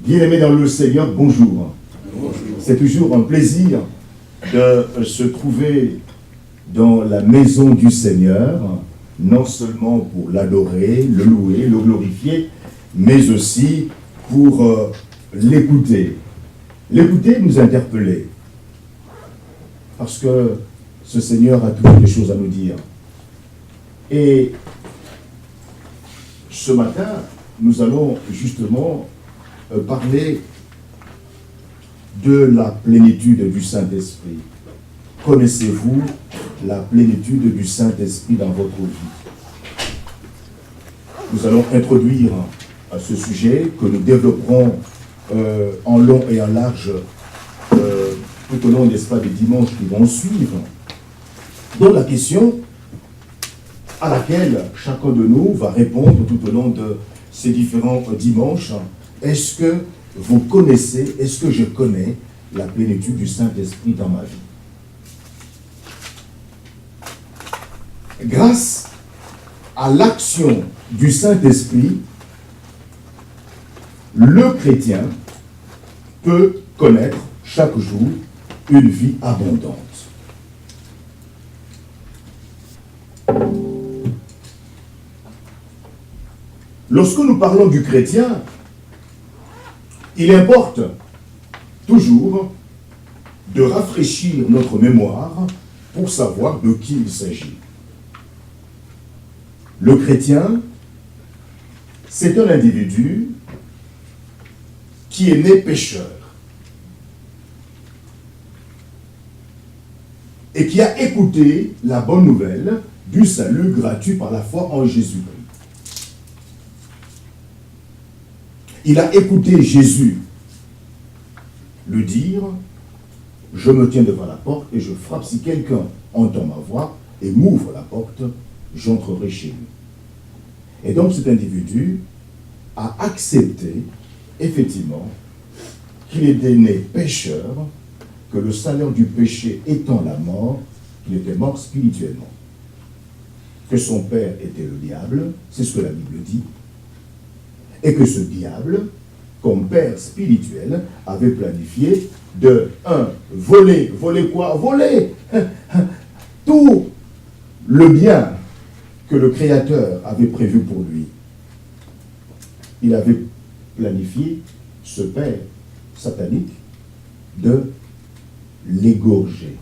Bien-aimés dans le Seigneur, bonjour. C'est toujours un plaisir de se trouver dans la maison du Seigneur, non seulement pour l'adorer, le louer, le glorifier, mais aussi pour l'écouter. L'écouter, nous interpeller. Parce que ce Seigneur a toujours des choses à nous dire. Et ce matin, nous allons justement parler de la plénitude du Saint-Esprit. Connaissez-vous la plénitude du Saint-Esprit dans votre vie? Nous allons introduire à ce sujet que nous développerons en long et en large tout au long, n'est-ce pas, des dimanches qui vont suivre. Donc la question à laquelle chacun de nous va répondre tout au long de ces différents dimanches: est-ce que vous connaissez, est-ce que je connais la plénitude du Saint-Esprit dans ma vie? Grâce à l'action du Saint-Esprit, le chrétien peut connaître chaque jour une vie abondante. Lorsque nous parlons du chrétien, il importe toujours de rafraîchir notre mémoire pour savoir de qui il s'agit. Le chrétien, c'est un individu qui est né pécheur et qui a écouté la bonne nouvelle du salut gratuit par la foi en Jésus-Christ. Il a écouté Jésus lui dire: je me tiens devant la porte et je frappe. Si quelqu'un entend ma voix et m'ouvre la porte, j'entrerai chez lui. Et donc cet individu a accepté effectivement qu'il était né pécheur, que le salaire du péché étant la mort, qu'il était mort spirituellement, que son père était le diable, c'est ce que la Bible dit, et que ce diable, comme père spirituel, avait planifié de voler. Voler quoi? Voler tout le bien que le Créateur avait prévu pour lui. Il avait planifié, ce père satanique, de l'égorger.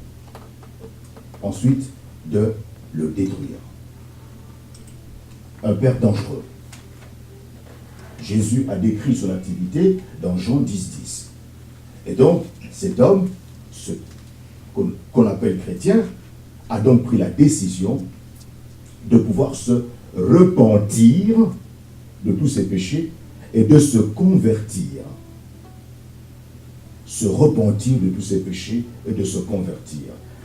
Ensuite, de le détruire. Un père dangereux. Jésus a décrit son activité dans Jean 10:10. Et donc, cet homme, ce qu'on appelle chrétien, a donc pris la décision de pouvoir se repentir de tous ses péchés et de se convertir. Se repentir de tous ses péchés et de se convertir.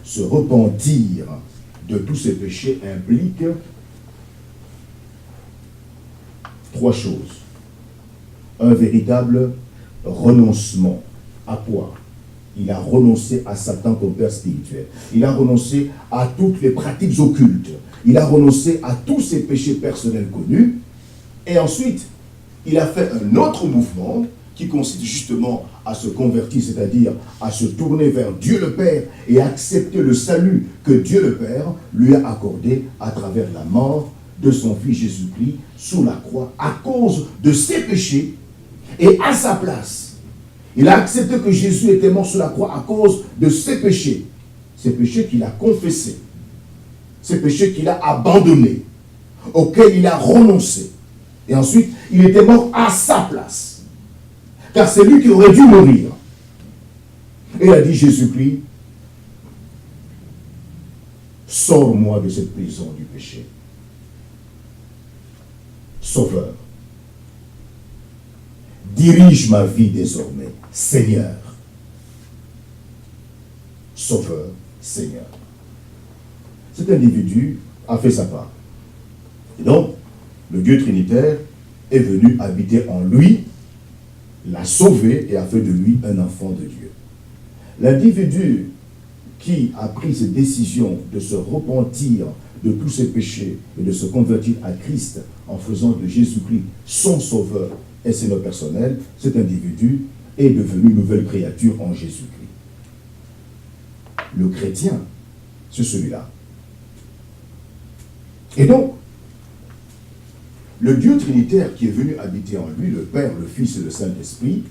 Se repentir de tous ses péchés implique trois choses. Un véritable renoncement. À quoi? Il a renoncé à Satan comme père spirituel. Il a renoncé à toutes les pratiques occultes. Il a renoncé à tous ses péchés personnels connus. Et ensuite, il a fait un autre mouvement qui consiste justement à se convertir, c'est-à-dire à se tourner vers Dieu le Père et accepter le salut que Dieu le Père lui a accordé à travers la mort de son Fils Jésus-Christ sous la croix à cause de ses péchés. Et à sa place, il a accepté que Jésus était mort sur la croix à cause de ses péchés qu'il a confessés, ces péchés qu'il a abandonnés, auxquels il a renoncé. Et ensuite, il était mort à sa place, car c'est lui qui aurait dû mourir. Et il a dit: Jésus-Christ, sors-moi de cette prison du péché. Sauveur, dirige ma vie désormais, Seigneur. Sauveur, Seigneur. Cet individu a fait sa part. Et donc, le Dieu Trinitaire est venu habiter en lui, l'a sauvé et a fait de lui un enfant de Dieu. L'individu qui a pris cette décision de se repentir de tous ses péchés et de se convertir à Christ en faisant de Jésus-Christ son sauveur et c'est notre personnel, cet individu est devenu une nouvelle créature en Jésus-Christ. Le chrétien, c'est celui-là. Et donc, le Dieu trinitaire qui est venu habiter en lui, le Père, le Fils et le Saint-Esprit,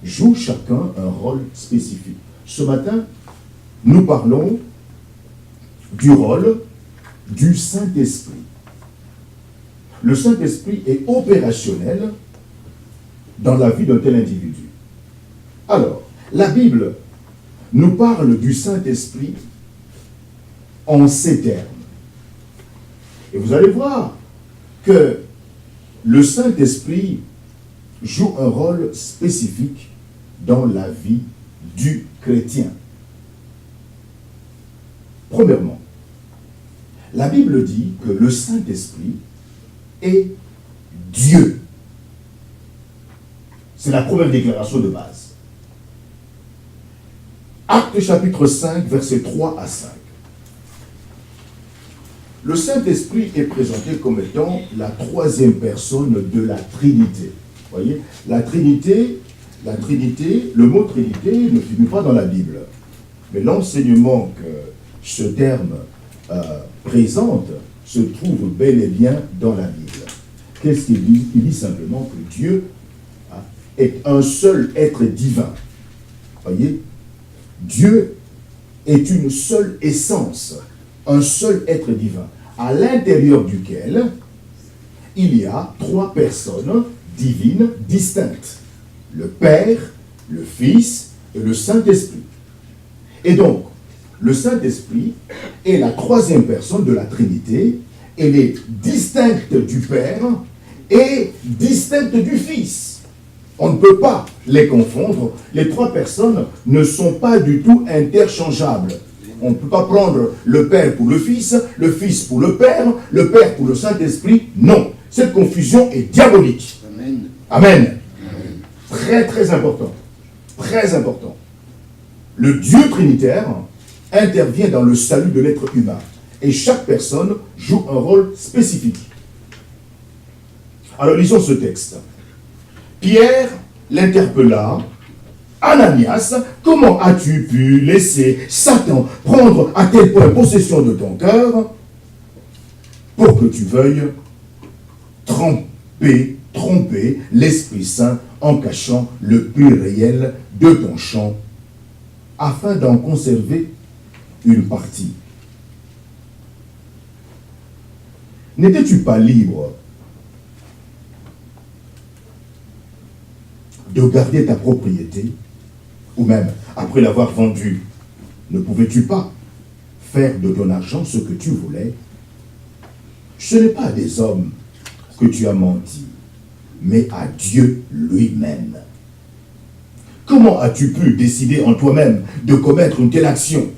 joue chacun un rôle spécifique. Ce matin, nous parlons du rôle du Saint-Esprit. Le Saint-Esprit est opérationnel dans la vie d'un tel individu. Alors, la Bible nous parle du Saint-Esprit en ces termes. Et vous allez voir que le Saint-Esprit joue un rôle spécifique dans la vie du chrétien. Premièrement, la Bible dit que le Saint-Esprit est Dieu. C'est la première déclaration de base. Actes chapitre 5, versets 3 à 5. Le Saint-Esprit est présenté comme étant la troisième personne de la Trinité. Vous voyez, la Trinité, le mot Trinité ne figure pas dans la Bible. Mais l'enseignement que ce terme présente se trouve bel et bien dans la Bible. Qu'est-ce qu'il dit? Il dit simplement que Dieu est un seul être divin. Vous voyez, Dieu est une seule essence, un seul être divin, à l'intérieur duquel il y a trois personnes divines distinctes. Le Père, le Fils et le Saint-Esprit. Et donc, le Saint-Esprit est la troisième personne de la Trinité. Elle est distincte du Père et distincte du Fils. On ne peut pas les confondre. Les trois personnes ne sont pas du tout interchangeables. On ne peut pas prendre le Père pour le Fils pour le Père pour le Saint-Esprit. Non. Cette confusion est diabolique. Amen. Amen. Très, très important. Très important. Le Dieu trinitaire intervient dans le salut de l'être humain. Et chaque personne joue un rôle spécifique. Alors, lisons ce texte. Pierre l'interpella. Ananias, comment as-tu pu laisser Satan prendre à tel point possession de ton cœur pour que tu veuilles tromper l'Esprit Saint en cachant le but réel de ton champ afin d'en conserver une partie? N'étais-tu pas libre de garder ta propriété? Ou même, après l'avoir vendue, ne pouvais-tu pas faire de ton argent ce que tu voulais? Ce n'est pas à des hommes que tu as menti, mais à Dieu lui-même. Comment as-tu pu décider en toi-même de commettre une telle action?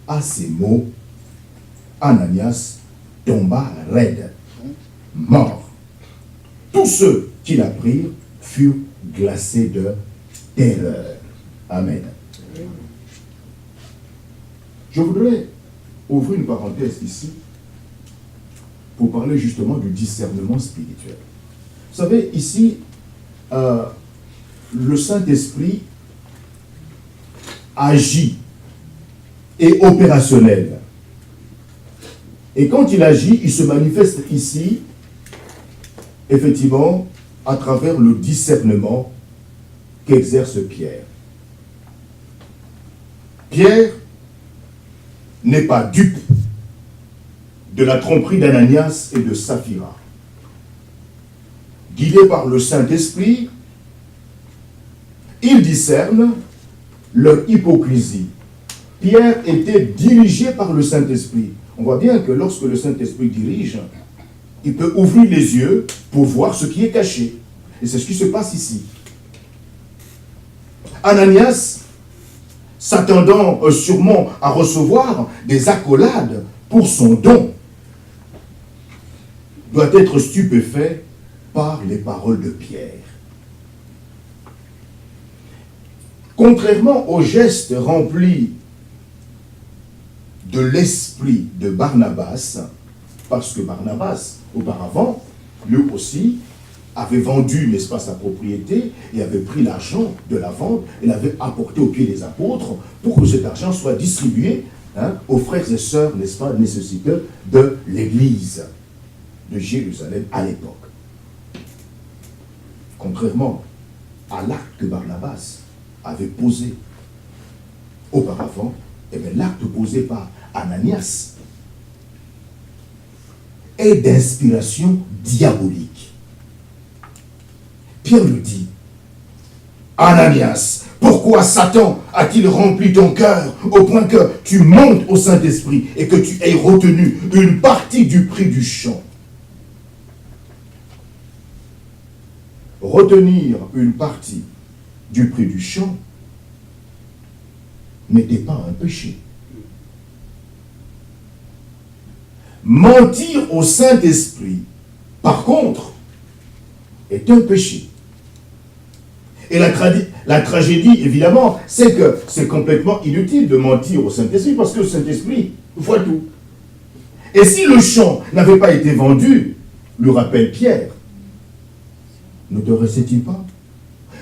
À ces mots, Ananias tomba raide, mort. Tous ceux qui l'apprirent furent glacés de terreur. Amen. Je voudrais ouvrir une parenthèse ici pour parler justement du discernement spirituel. Vous savez, ici, le Saint-Esprit agit, est opérationnel. Et quand il agit, il se manifeste ici, effectivement, à travers le discernement qu'exerce Pierre. Pierre n'est pas dupe de la tromperie d'Ananias et de Saphira. Guidé par le Saint-Esprit, il discerne leur hypocrisie. Pierre était dirigé par le Saint-Esprit. On voit bien que lorsque le Saint-Esprit dirige, il peut ouvrir les yeux pour voir ce qui est caché. Et c'est ce qui se passe ici. Ananias, s'attendant sûrement à recevoir des accolades pour son don, doit être stupéfait par les paroles de Pierre. Contrairement au geste rempli de l'esprit de Barnabas, parce que Barnabas, auparavant, lui aussi, avait vendu, n'est-ce pas, sa propriété et avait pris l'argent de la vente et l'avait apporté aux pieds des apôtres pour que cet argent soit distribué aux frères et sœurs, n'est-ce pas, nécessiteux de l'église de Jérusalem à l'époque. Contrairement à l'acte que Barnabas avait posé auparavant, l'acte posé par Ananias est d'inspiration diabolique. Pierre le dit, Ananias, pourquoi Satan a-t-il rempli ton cœur au point que tu montes au Saint-Esprit et que tu aies retenu une partie du prix du champ? Retenir une partie du prix du champ n'était pas un péché. Mentir au Saint-Esprit, par contre, est un péché. Et la tragédie, évidemment, c'est que c'est complètement inutile de mentir au Saint-Esprit parce que le Saint-Esprit voit tout. Et si le champ n'avait pas été vendu, lui rappelle Pierre, ne te restait-il pas?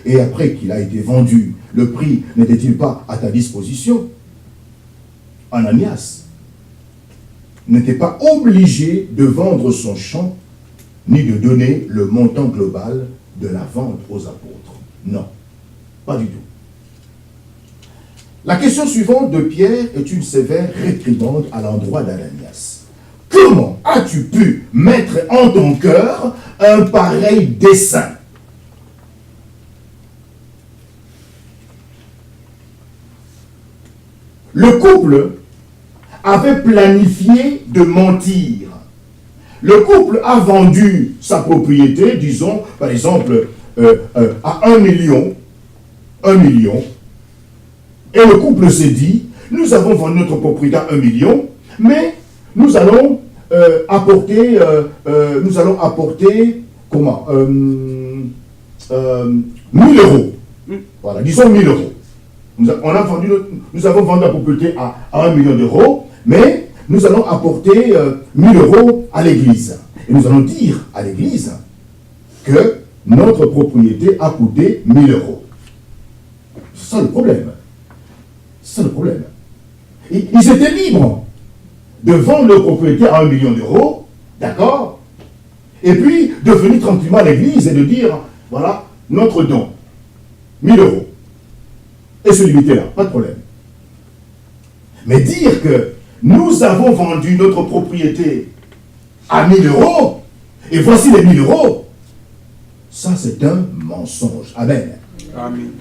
Et après qu'il a été vendu, le prix n'était-il pas à ta disposition? Ananias n'était pas obligé de vendre son champ, ni de donner le montant global de la vente aux apôtres. Non, pas du tout. La question suivante de Pierre est une sévère réprimande à l'endroit d'Ananias. Comment as-tu pu mettre en ton cœur un pareil dessein? Le couple avait planifié de mentir. Le couple a vendu sa propriété, disons, par exemple, à 1 million. 1 million. Et le couple s'est dit, nous avons vendu notre propriété à 1 million, mais nous allons apporter, comment 1 000 euros. Voilà, disons 1 000 euros. Nous avons vendu la propriété à 1 million d'euros, mais nous allons apporter 1 000 euros à l'église. Et nous allons dire à l'église que notre propriété a coûté 1 000 euros. C'est ça le problème. C'est ça le problème. Ils étaient libres de vendre leur propriété à 1 million d'euros, d'accord? Et puis de venir tranquillement à l'église et de dire, voilà, notre don, 1 000 euros. Et se limiter là, pas de problème. Mais dire que nous avons vendu notre propriété à 1 000 euros, et voici les 1 000 euros, ça c'est un mensonge. Amen. Amen.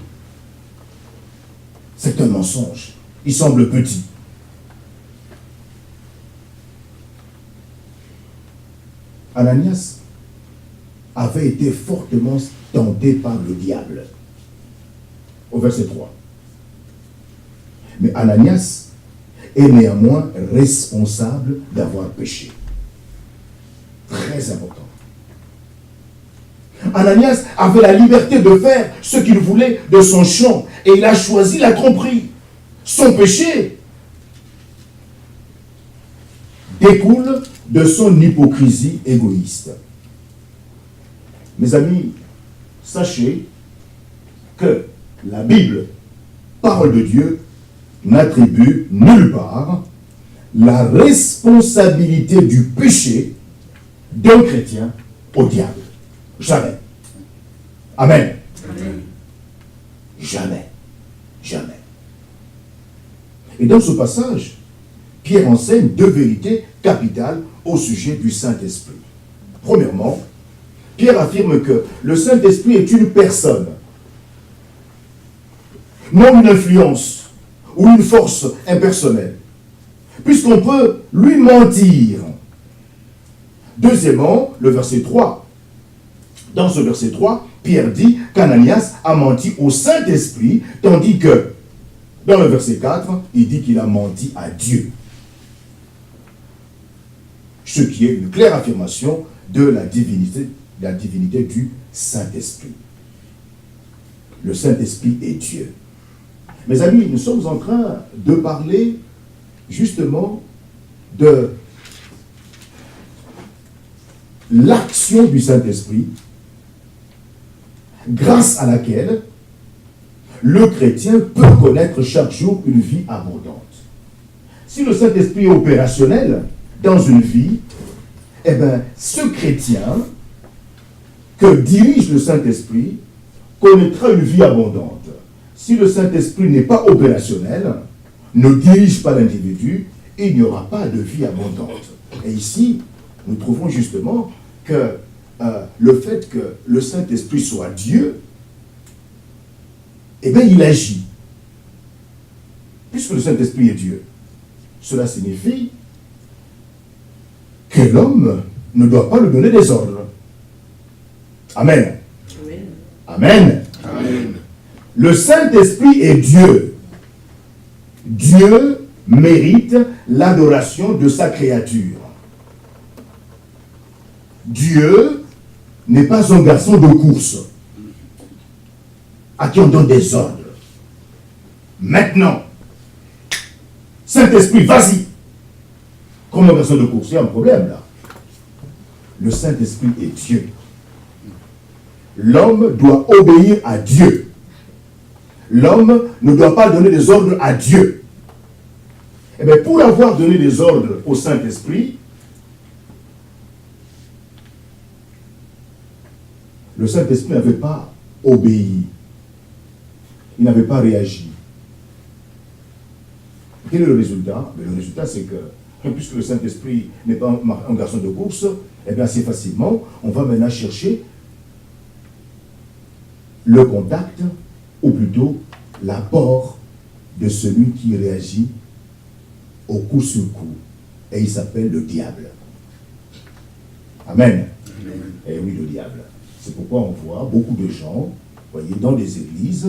C'est un mensonge. Il semble petit. Ananias avait été fortement tenté par le diable. Au verset 3. Mais Ananias est néanmoins responsable d'avoir péché. Très important. Ananias avait la liberté de faire ce qu'il voulait de son champ et il a choisi la tromperie. Son péché découle de son hypocrisie égoïste. Mes amis, sachez que la Bible, parole de Dieu, n'attribue nulle part la responsabilité du péché d'un chrétien au diable. Jamais. Amen. Amen. Jamais. Jamais. Et dans ce passage, Pierre enseigne 2 vérités capitales au sujet du Saint-Esprit. Premièrement, Pierre affirme que le Saint-Esprit est une personne, non une influence ou une force impersonnelle, puisqu'on peut lui mentir. Deuxièmement, le verset 3. Dans ce verset 3, Pierre dit qu'Ananias a menti au Saint-Esprit, tandis que dans le verset 4, il dit qu'il a menti à Dieu. Ce qui est une claire affirmation de la divinité du Saint-Esprit. Le Saint-Esprit est Dieu. Mes amis, nous sommes en train de parler justement de l'action du Saint-Esprit grâce à laquelle le chrétien peut connaître chaque jour une vie abondante. Si le Saint-Esprit est opérationnel dans une vie, eh bien, ce chrétien que dirige le Saint-Esprit connaîtra une vie abondante. Si le Saint-Esprit n'est pas opérationnel, ne dirige pas l'individu, il n'y aura pas de vie abondante. Et ici, nous trouvons justement que le fait que le Saint-Esprit soit Dieu, eh bien, il agit. Puisque le Saint-Esprit est Dieu, cela signifie que l'homme ne doit pas lui donner des ordres. Amen. Amen. Amen. Le Saint-Esprit est Dieu. Dieu mérite l'adoration de sa créature. Dieu n'est pas un garçon de course à qui on donne des ordres. Maintenant, Saint-Esprit, vas-y. Comme un garçon de course, il y a un problème là. Le Saint-Esprit est Dieu. L'homme doit obéir à Dieu. L'homme ne doit pas donner des ordres à Dieu. Et bien, pour avoir donné des ordres au Saint-Esprit, le Saint-Esprit n'avait pas obéi. Il n'avait pas réagi. Quel est le résultat? Le résultat, c'est que, puisque le Saint-Esprit n'est pas un garçon de course, eh bien, assez facilement, on va maintenant chercher le contact, ou plutôt l'apport de celui qui réagit au coup sur coup. Et il s'appelle le diable. Amen. Amen. Et oui, le diable. C'est pourquoi on voit beaucoup de gens, voyez, dans les églises,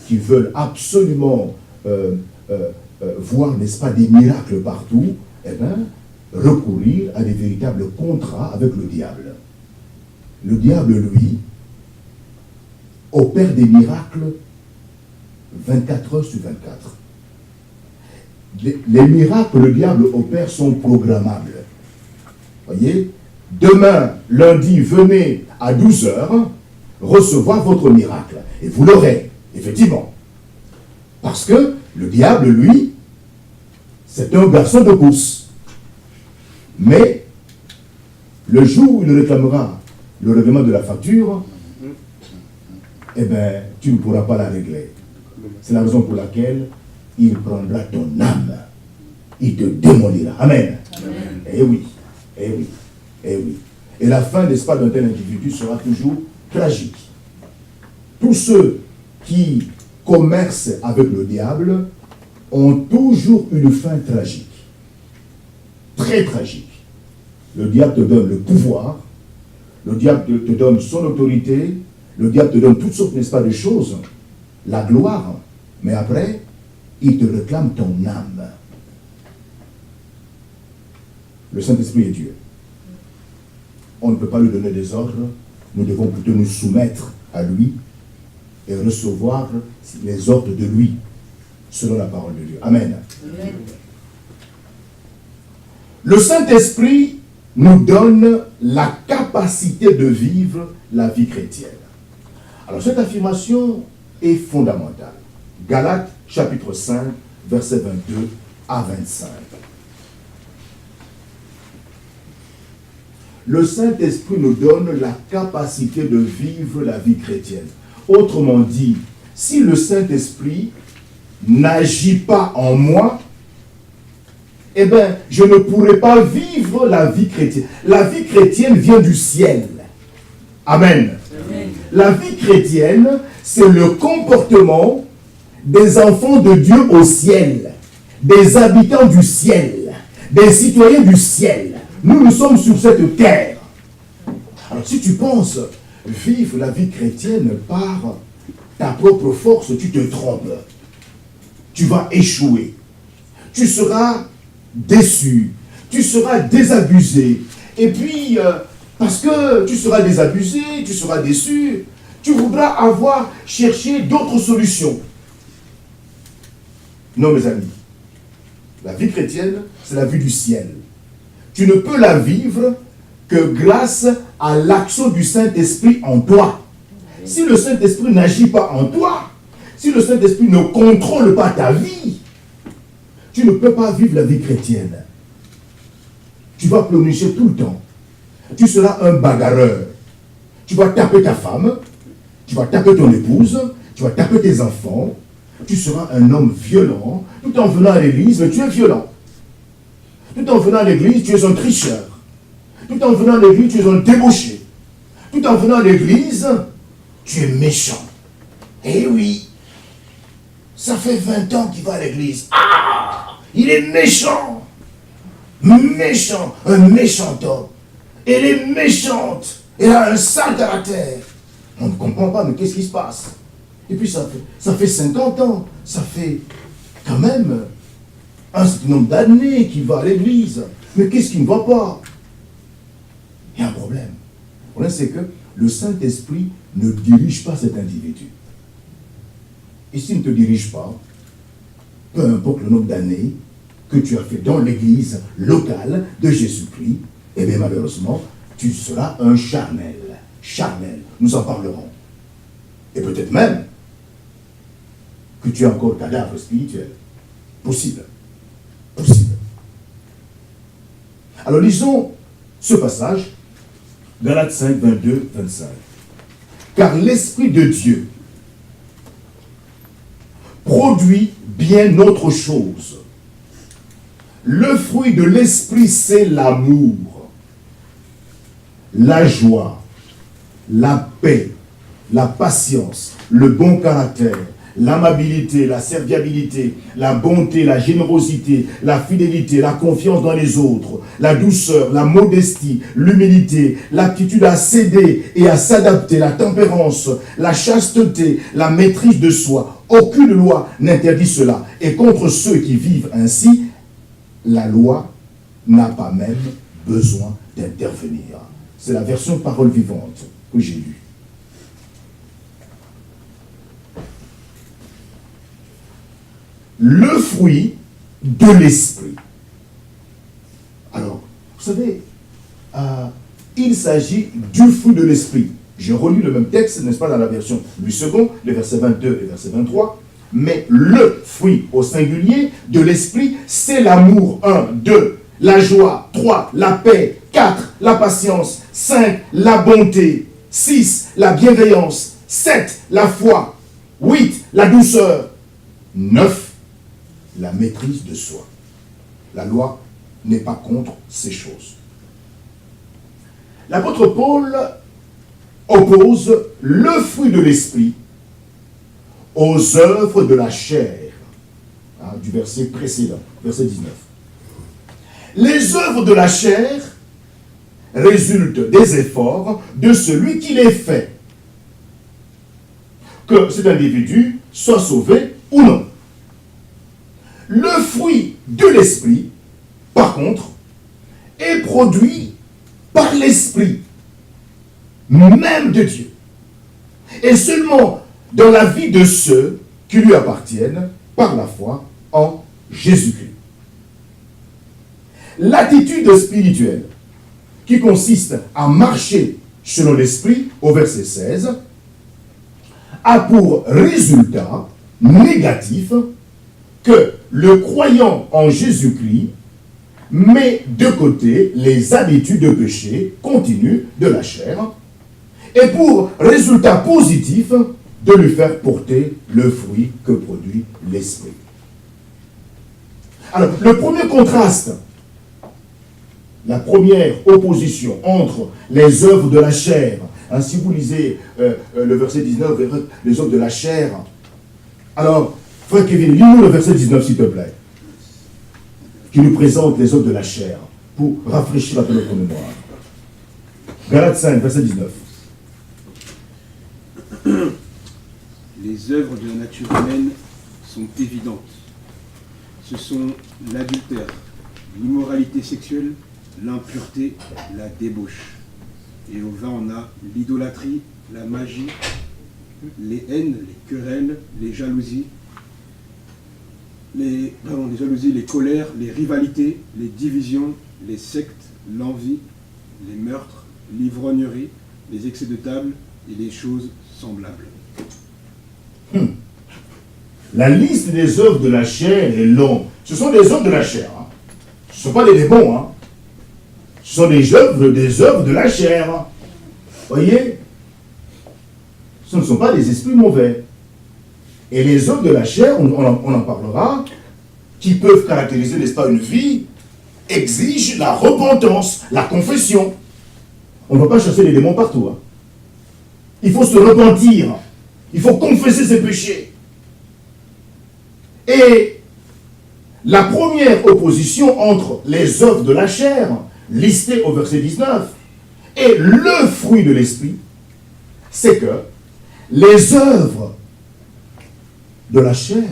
qui veulent absolument voir, n'est-ce pas, des miracles partout, eh bien, recourir à des véritables contrats avec le diable. Le diable, lui, opère des miracles 24 heures sur 24. Les miracles que le diable opère sont programmables. Voyez, demain, lundi, venez à 12 heures recevoir votre miracle. Et vous l'aurez, effectivement. Parce que le diable, lui, c'est un garçon de course. Mais, le jour où il réclamera le règlement de la facture, eh bien, tu ne pourras pas la régler. C'est la raison pour laquelle il prendra ton âme. Il te démolira. Amen. Amen. Eh oui, eh oui, eh oui. Et la fin, n'est-ce pas, d'un tel individu sera toujours tragique. Tous ceux qui commercent avec le diable ont toujours une fin tragique. Très tragique. Le diable te donne le pouvoir, le diable te donne son autorité, le diable te donne toutes sortes, n'est-ce pas, de choses, la gloire, mais après, il te réclame ton âme. Le Saint-Esprit est Dieu. On ne peut pas lui donner des ordres, nous devons plutôt nous soumettre à lui et recevoir les ordres de lui, selon la parole de Dieu. Amen. Amen. Le Saint-Esprit nous donne la capacité de vivre la vie chrétienne. Alors cette affirmation est fondamentale. Galates chapitre 5, versets 22 à 25. Le Saint-Esprit nous donne la capacité de vivre la vie chrétienne. Autrement dit, si le Saint-Esprit n'agit pas en moi, eh bien, je ne pourrai pas vivre la vie chrétienne. La vie chrétienne vient du ciel. Amen. Amen. La vie chrétienne, c'est le comportement des enfants de Dieu au ciel, des habitants du ciel, des citoyens du ciel. Nous sommes sur cette terre. Alors si tu penses vivre la vie chrétienne par ta propre force, tu te trompes. Tu vas échouer. Tu seras déçu. Tu seras désabusé. Et puis, parce que tu seras désabusé, tu seras déçu, tu voudras avoir cherché d'autres solutions. Non, mes amis. La vie chrétienne, c'est la vie du ciel. Tu ne peux la vivre que grâce à l'action du Saint-Esprit en toi. Si le Saint-Esprit n'agit pas en toi, si le Saint-Esprit ne contrôle pas ta vie, tu ne peux pas vivre la vie chrétienne. Tu vas pleurnicher tout le temps. Tu seras un bagarreur. Tu vas taper ta femme, tu vas taper ton épouse, tu vas taper tes enfants. Tu seras un homme violent. Tout en venant à l'église, mais tu es violent. Tout en venant à l'église, tu es un tricheur. Tout en venant à l'église, tu es un débauché. Tout en venant à l'église, tu es méchant. Eh oui, ça fait 20 ans qu'il va à l'église. Ah, il est méchant. Méchant, un méchant homme. Elle est méchante. Elle a un sale caractère. On ne comprend pas, mais qu'est-ce qui se passe? Et puis ça fait 50 ans. Ça fait quand même un certain nombre d'années qu'il va à l'église. Mais qu'est-ce qui ne va pas? Il y a un problème. Le problème, c'est que le Saint-Esprit ne dirige pas cet individu. Et s'il ne te dirige pas, peu importe le nombre d'années que tu as fait dans l'église locale de Jésus-Christ, eh bien malheureusement, tu seras un charnel. Charnel, nous en parlerons. Et peut-être même que tu es encore cadavre spirituel. Possible. Possible. Alors lisons ce passage, Galates 5, 22, 25. Car l'Esprit de Dieu produit bien autre chose. Le fruit de l'Esprit, c'est l'amour, la joie, la paix, la patience, le bon caractère, l'amabilité, la serviabilité, la bonté, la générosité, la fidélité, la confiance dans les autres, la douceur, la modestie, l'humilité, l'aptitude à céder et à s'adapter, la tempérance, la chasteté, la maîtrise de soi. Aucune loi n'interdit cela. Et contre ceux qui vivent ainsi, la loi n'a pas même besoin d'intervenir. C'est la version parole vivante que j'ai lue. Le fruit de l'esprit. Alors, vous savez, il s'agit du fruit de l'esprit. Je relis le même texte, n'est-ce pas, dans la version Louis II, les versets 22 et verset 23. Mais le fruit au singulier de l'esprit, c'est l'amour. 1, 2, la joie. 3, la paix. 4, la patience. 5, la bonté. 6, la bienveillance. 7, la foi. 8, la douceur. 9, la maîtrise de soi. La loi n'est pas contre ces choses. L'apôtre Paul oppose le fruit de l'esprit aux œuvres de la chair, du verset précédent, verset 19. Les œuvres de la chair résultent des efforts de celui qui les fait, que cet individu soit sauvé ou non. Le fruit de l'esprit, par contre, est produit par l'esprit même de Dieu. Et seulement dans la vie de ceux qui lui appartiennent par la foi en Jésus-Christ. L'attitude spirituelle qui consiste à marcher selon l'esprit, au verset 16, a pour résultat négatif que le croyant en Jésus-Christ met de côté les habitudes de péché continues de la chair et pour résultat positif de lui faire porter le fruit que produit l'esprit. Alors, le premier contraste, la première opposition entre les œuvres de la chair, si vous lisez le verset 19, les œuvres de la chair, alors, frère Kevin, lis-nous le verset 19 s'il te plaît, qui nous présente les œuvres de la chair, pour rafraîchir un peu notre mémoire. Galates 5, verset 19. Les œuvres de la nature humaine sont évidentes. Ce sont l'adultère, l'immoralité sexuelle, l'impureté, la débauche. Et au vin, on a l'idolâtrie, la magie, les haines, les querelles, les jalousies, les colères, les rivalités, les divisions, les sectes, l'envie, les meurtres, l'ivrognerie, les excès de table, et les choses semblables. La liste des œuvres de la chair est longue. Ce sont des œuvres de la chair. Hein. Ce ne sont pas des démons. Hein. Ce sont des œuvres de la chair. Voyez, ce ne sont pas des esprits mauvais. Et les œuvres de la chair, on en parlera, qui peuvent caractériser, n'est-ce pas, une vie, exigent la repentance, la confession. On ne va pas chasser les démons partout. Hein. Il faut se repentir. Il faut confesser ses péchés. Et la première opposition entre les œuvres de la chair, listées au verset 19, et le fruit de l'esprit, c'est que les œuvres de la chair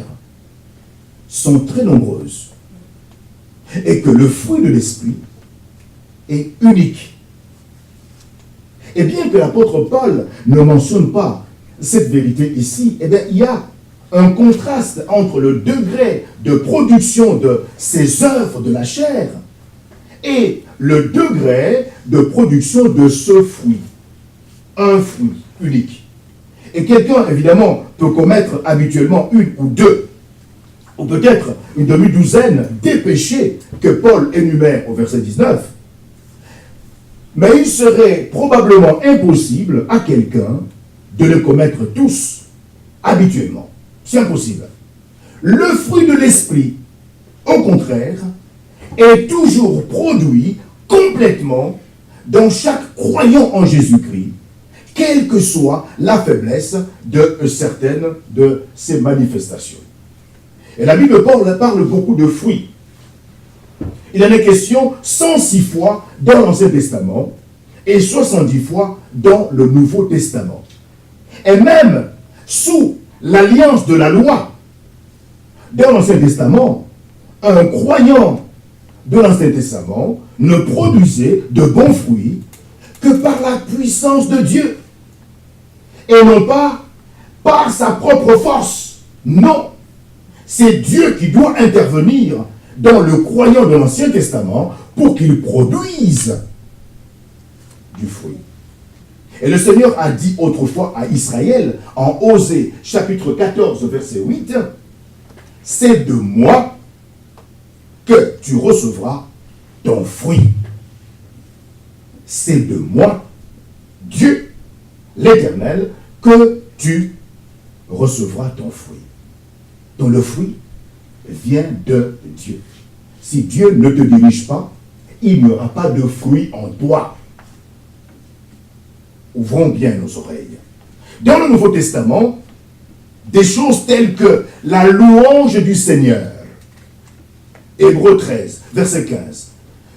sont très nombreuses et que le fruit de l'esprit est unique. Et bien que l'apôtre Paul ne mentionne pas cette vérité ici, eh bien, il y a un contraste entre le degré de production de ces œuvres de la chair et le degré de production de ce fruit. Un fruit unique. Et quelqu'un, évidemment, peut commettre habituellement une ou deux, ou peut-être une demi-douzaine des péchés que Paul énumère au verset 19. Mais il serait probablement impossible à quelqu'un de les commettre tous habituellement. C'est impossible. Le fruit de l'esprit, au contraire, est toujours produit complètement dans chaque croyant en Jésus-Christ, quelle que soit la faiblesse de certaines de ces manifestations. Et la Bible parle beaucoup de fruits. Il en est question 106 fois dans l'Ancien Testament et 70 fois dans le Nouveau Testament. Et même sous l'alliance de la loi, dans l'Ancien Testament, un croyant de l'Ancien Testament ne produisait de bons fruits que par la puissance de Dieu et non pas par sa propre force. Non, c'est Dieu qui doit intervenir dans le croyant de l'Ancien Testament pour qu'il produise du fruit. Et le Seigneur a dit autrefois à Israël, en Osée, chapitre 14, verset 8, « C'est de moi que tu recevras ton fruit. » C'est de moi, Dieu, l'Éternel, que tu recevras ton fruit. Donc le fruit vient de Dieu. Si Dieu ne te dirige pas, il n'y aura pas de fruit en toi. Ouvrons bien nos oreilles. Dans le Nouveau Testament, des choses telles que la louange du Seigneur. Hébreux 13, verset 15.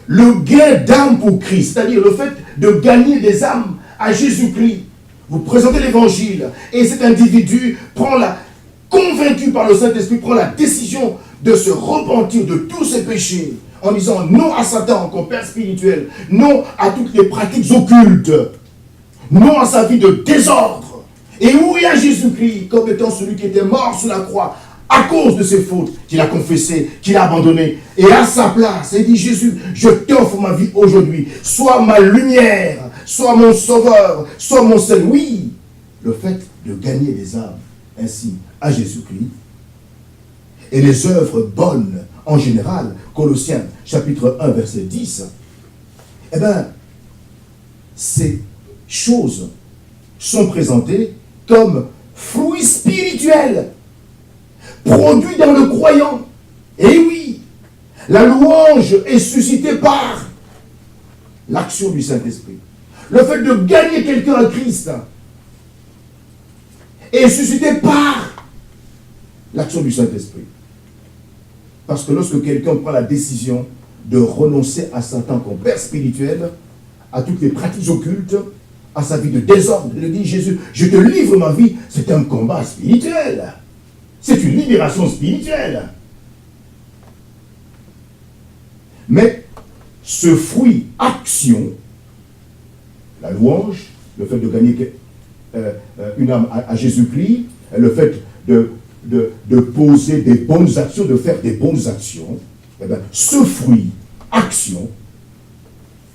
Le gain d'âme pour Christ, c'est-à-dire le fait de gagner des âmes à Jésus-Christ. Vous présentez l'évangile et cet individu convaincu par le Saint-Esprit, prend la décision de se repentir de tous ses péchés en disant non à Satan comme père spirituel, non à toutes les pratiques occultes, non à sa vie de désordre. Et oui à Jésus-Christ comme étant celui qui était mort sur la croix à cause de ses fautes, qu'il a confessé, qu'il a abandonné. Et à sa place, il dit Jésus, je t'offre ma vie aujourd'hui. Sois ma lumière, sois mon sauveur, sois mon seul. Oui, le fait de gagner des âmes ainsi à Jésus-Christ et les œuvres bonnes en général, Colossiens chapitre 1 verset 10, eh bien, ces choses sont présentées comme fruits spirituels produits dans le croyant. Et oui, la louange est suscitée par l'action du Saint-Esprit. Le fait de gagner quelqu'un à Christ est suscité par l'action du Saint-Esprit. Parce que lorsque quelqu'un prend la décision de renoncer à Satan comme père spirituel, à toutes les pratiques occultes, à sa vie de désordre, il dit Jésus, je te livre ma vie, c'est un combat spirituel. C'est une libération spirituelle. Mais ce fruit action, la louange, le fait de gagner une âme à Jésus-Christ, le fait de poser des bonnes actions, de faire des bonnes actions, eh bien, ce fruit action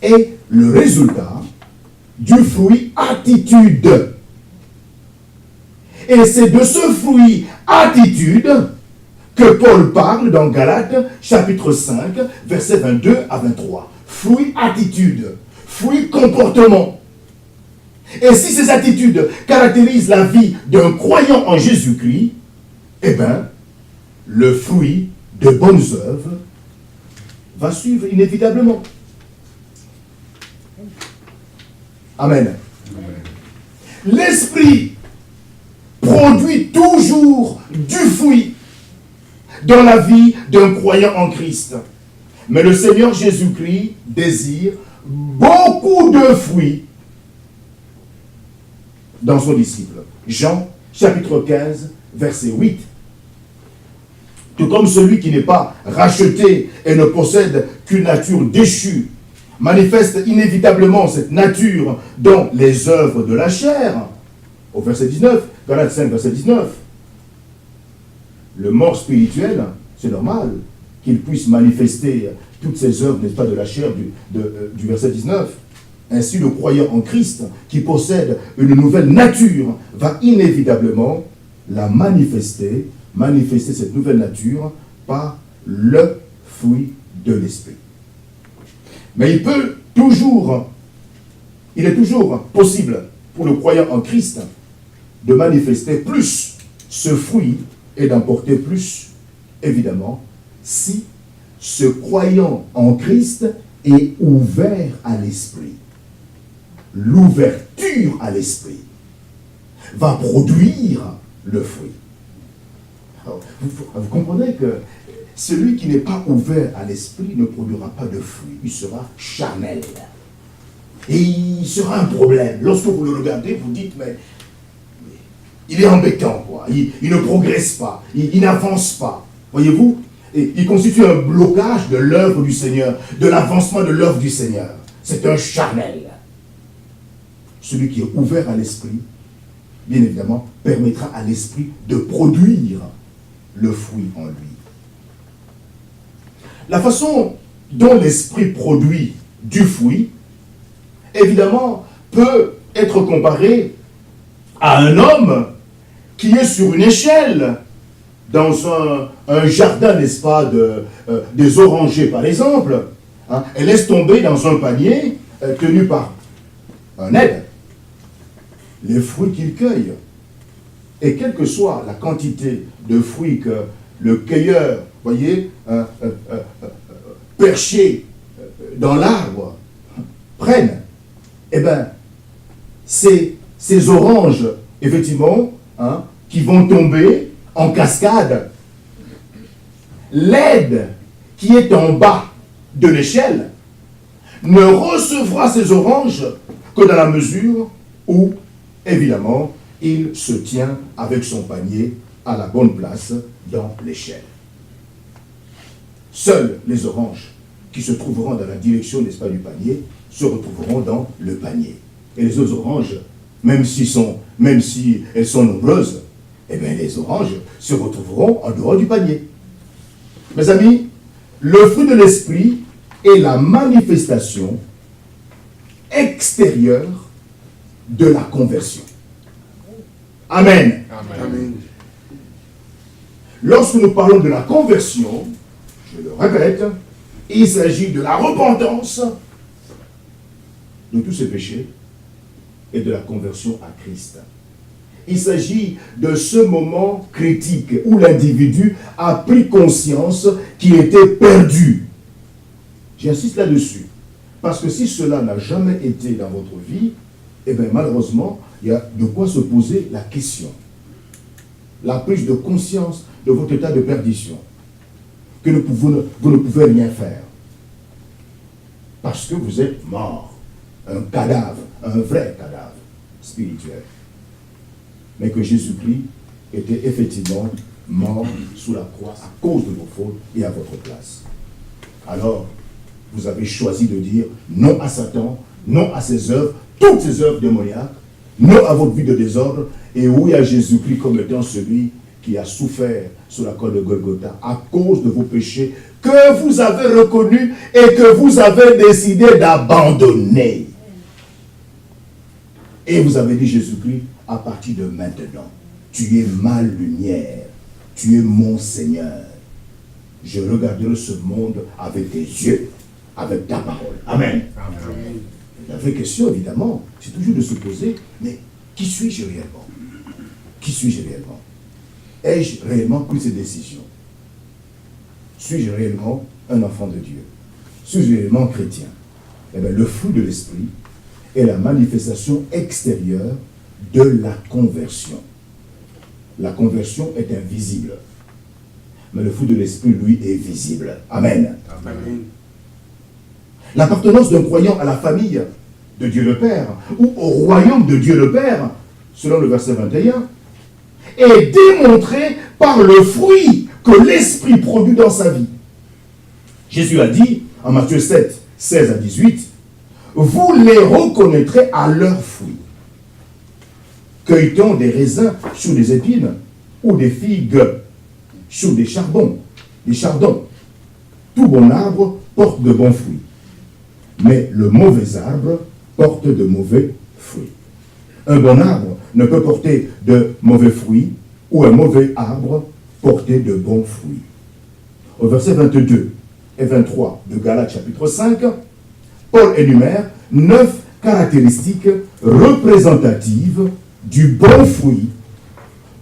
est le résultat du fruit attitude. Et c'est de ce fruit attitude que Paul parle dans Galates chapitre 5, versets 22 à 23. Fruit attitude, fruit comportement. Et si ces attitudes caractérisent la vie d'un croyant en Jésus-Christ, eh bien, le fruit de bonnes œuvres va suivre inévitablement. Amen. L'esprit produit toujours du fruit dans la vie d'un croyant en Christ. Mais le Seigneur Jésus-Christ désire beaucoup de fruits dans son disciple. Jean, chapitre 15, verset 8. Tout comme celui qui n'est pas racheté et ne possède qu'une nature déchue, manifeste inévitablement cette nature dans les œuvres de la chair. Au verset 19, Galates 5, verset 19. Le mort spirituel, c'est normal qu'il puisse manifester toutes ces œuvres, n'est-ce pas, de la chair du verset 19. Ainsi, le croyant en Christ, qui possède une nouvelle nature, va inévitablement la manifester cette nouvelle nature par le fruit de l'esprit. Mais il est toujours possible pour le croyant en Christ de manifester plus ce fruit et d'emporter plus, évidemment, si ce croyant en Christ est ouvert à l'esprit. L'ouverture à l'esprit va produire le fruit. Alors, vous comprenez que celui qui n'est pas ouvert à l'esprit ne produira pas de fruit. Il sera charnel. Et il sera un problème. Lorsque vous le regardez, vous dites, mais il est embêtant, quoi. Il ne progresse pas. Il n'avance pas. Voyez-vous? Et il constitue un blocage de l'œuvre du Seigneur, de l'avancement de l'œuvre du Seigneur. C'est un charnel. Celui qui est ouvert à l'esprit, bien évidemment, permettra à l'esprit de produire le fruit en lui. La façon dont l'esprit produit du fruit, évidemment, peut être comparée à un homme qui est sur une échelle dans un jardin, n'est-ce pas, des orangers, par exemple, hein, et laisse tomber dans un panier tenu par un aide les fruits qu'il cueille. Et quelle que soit la quantité de fruits que le cueilleur, voyez, perché dans l'arbre, prenne, eh bien, ces oranges, effectivement, hein, qui vont tomber en cascade, l'aide qui est en bas de l'échelle ne recevra ces oranges que dans la mesure où, évidemment, il se tient avec son panier à la bonne place dans l'échelle. Seules les oranges qui se trouveront dans la direction, n'est-ce pas, du panier, se retrouveront dans le panier. Et les autres oranges, même si elles sont nombreuses, eh bien les oranges se retrouveront en dehors du panier. Mes amis, le fruit de l'esprit est la manifestation extérieure de la conversion. Amen. Amen. Lorsque nous parlons de la conversion, je le répète, il s'agit de la repentance de tous ses péchés et de la conversion à Christ. Il s'agit de ce moment critique où l'individu a pris conscience qu'il était perdu. J'insiste là-dessus. Parce que si cela n'a jamais été dans votre vie, eh bien malheureusement, il y a de quoi se poser la question. La prise de conscience de votre état de perdition. Que vous ne pouvez rien faire. Parce que vous êtes mort. Un cadavre, un vrai cadavre spirituel. Mais que Jésus-Christ était effectivement mort sous la croix à cause de vos fautes et à votre place. Alors, vous avez choisi de dire non à Satan, non à ses œuvres, toutes ses œuvres démoniaques, non à votre vie de désordre, et oui à Jésus-Christ comme étant celui qui a souffert sur la croix de Golgotha à cause de vos péchés que vous avez reconnus et que vous avez décidé d'abandonner. Et vous avez dit Jésus-Christ, à partir de maintenant, tu es ma lumière, tu es mon Seigneur. Je regarderai ce monde avec tes yeux, avec ta parole. Amen. Amen. La vraie question, évidemment, c'est toujours de se poser, mais qui suis-je réellement? Qui suis-je réellement? Ai-je réellement pris ces décisions? Suis-je réellement un enfant de Dieu? Suis-je réellement chrétien? Eh bien, le fruit de l'esprit est la manifestation extérieure de la conversion. La conversion est invisible, mais le fruit de l'esprit, lui, est visible. Amen. Amen. L'appartenance d'un croyant à la famille de Dieu le Père ou au royaume de Dieu le Père, selon le verset 21, est démontrée par le fruit que l'esprit produit dans sa vie. Jésus a dit en Matthieu 7, 16 à 18, vous les reconnaîtrez à leurs fruits. Cueille-t-on des raisins sur des épines ou des figues sur des chardons? Tout bon arbre porte de bons fruits, mais le mauvais arbre porte de mauvais fruits. Un bon arbre ne peut porter de mauvais fruits ou un mauvais arbre porter de bons fruits. Au verset 22 et 23 de Galates chapitre 5, Paul énumère 9 caractéristiques représentatives du bon fruit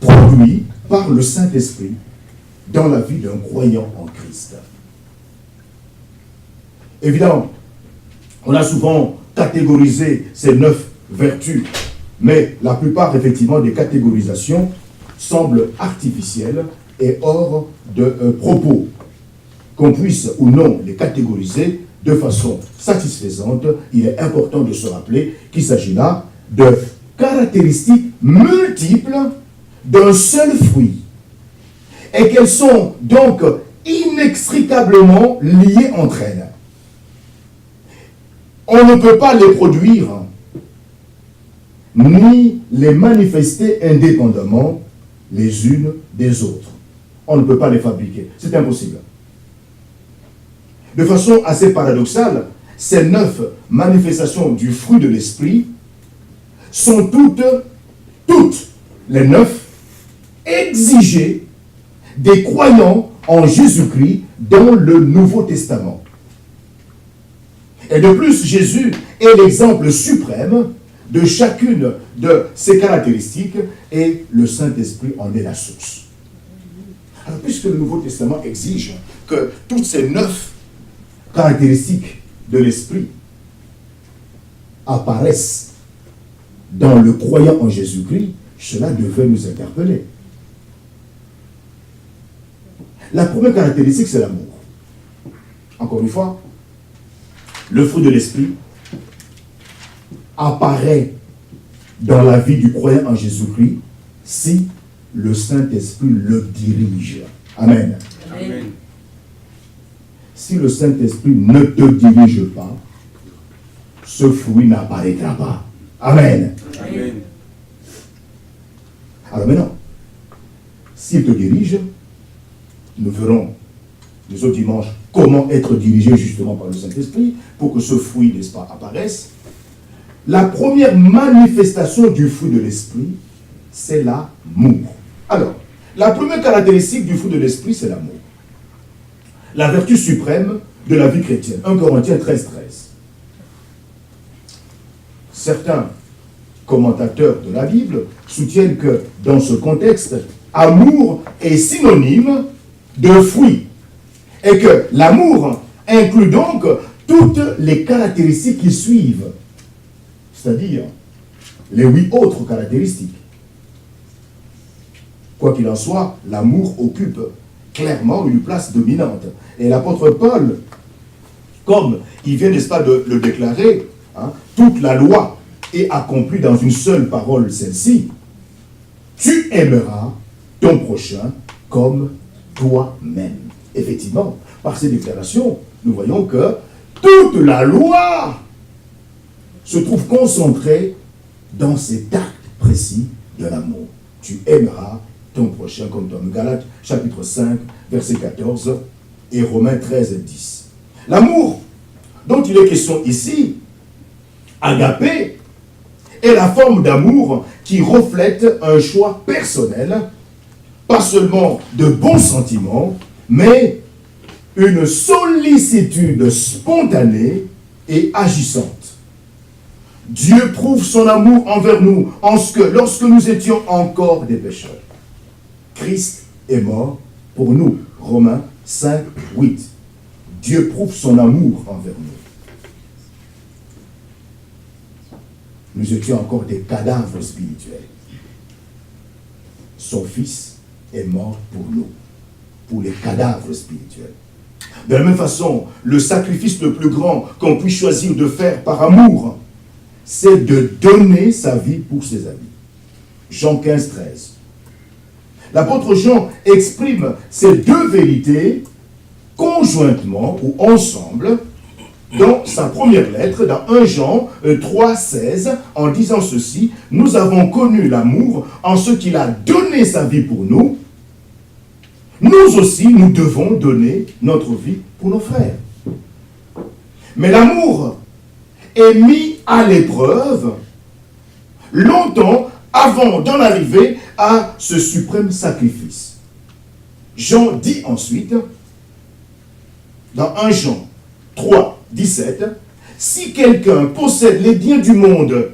produit par le Saint-Esprit dans la vie d'un croyant en Christ. Évidemment, on a souvent catégorisé ces 9 vertus, mais la plupart, effectivement, des catégorisations semblent artificielles et hors de propos. Qu'on puisse ou non les catégoriser de façon satisfaisante, il est important de se rappeler qu'il s'agit là de caractéristiques multiples d'un seul fruit et qu'elles sont donc inextricablement liées entre elles. On ne peut pas les produire ni les manifester indépendamment les unes des autres. On ne peut pas les fabriquer. C'est impossible. De façon assez paradoxale, ces 9 manifestations du fruit de l'esprit sont toutes les 9 exigées des croyants en Jésus-Christ dans le Nouveau Testament. Et de plus, Jésus est l'exemple suprême de chacune de ces caractéristiques et le Saint-Esprit en est la source. Alors, puisque le Nouveau Testament exige que toutes ces 9 caractéristiques de l'esprit apparaissent dans le croyant en Jésus-Christ, cela devrait nous interpeller. La première caractéristique, c'est l'amour. Encore une fois, le fruit de l'esprit apparaît dans la vie du croyant en Jésus-Christ si le Saint-Esprit le dirige. Amen. Amen. Si le Saint-Esprit ne te dirige pas, ce fruit n'apparaîtra pas. Amen. Amen. Alors maintenant, s'il te dirige, nous verrons les autres dimanches comment être dirigé justement par le Saint-Esprit pour que ce fruit, n'est-ce pas, apparaisse. La première manifestation du fruit de l'Esprit, c'est l'amour. Alors, la première caractéristique du fruit de l'Esprit, c'est l'amour. La vertu suprême de la vie chrétienne. 1 Corinthiens 13, 13. Certains commentateurs de la Bible soutiennent que dans ce contexte, amour est synonyme de fruit. Et que l'amour inclut donc toutes les caractéristiques qui suivent. C'est-à-dire les 8 autres caractéristiques. Quoi qu'il en soit, l'amour occupe clairement une place dominante. Et l'apôtre Paul, comme il vient, n'est-ce pas, de le déclarer, toute la loi est accomplie dans une seule parole, celle-ci: tu aimeras ton prochain comme toi-même. Effectivement, par ces déclarations, nous voyons que toute la loi se trouve concentrée dans cet acte précis de l'amour. Tu aimeras ton prochain comme toi-même. Galates chapitre 5, verset 14 et Romains 13, 10. L'amour dont il est question ici, agapé, est la forme d'amour qui reflète un choix personnel, pas seulement de bons sentiments, mais une sollicitude spontanée et agissante. Dieu prouve son amour envers nous en ce que, lorsque nous étions encore des pécheurs, Christ est mort pour nous. Romains 5, 8. Dieu prouve son amour envers nous. Nous étions encore des cadavres spirituels. Son Fils est mort pour nous, pour les cadavres spirituels. De la même façon, le sacrifice le plus grand qu'on puisse choisir de faire par amour, c'est de donner sa vie pour ses amis. Jean 15, 13. L'apôtre Jean exprime ces deux vérités conjointement ou ensemble dans sa première lettre, dans 1 Jean 3, 16, en disant ceci: nous avons connu l'amour en ce qu'il a donné sa vie pour nous. Nous aussi, nous devons donner notre vie pour nos frères. Mais l'amour est mis à l'épreuve longtemps avant d'en arriver à ce suprême sacrifice. Jean dit ensuite, dans 1 Jean 3, 17, si quelqu'un possède les biens du monde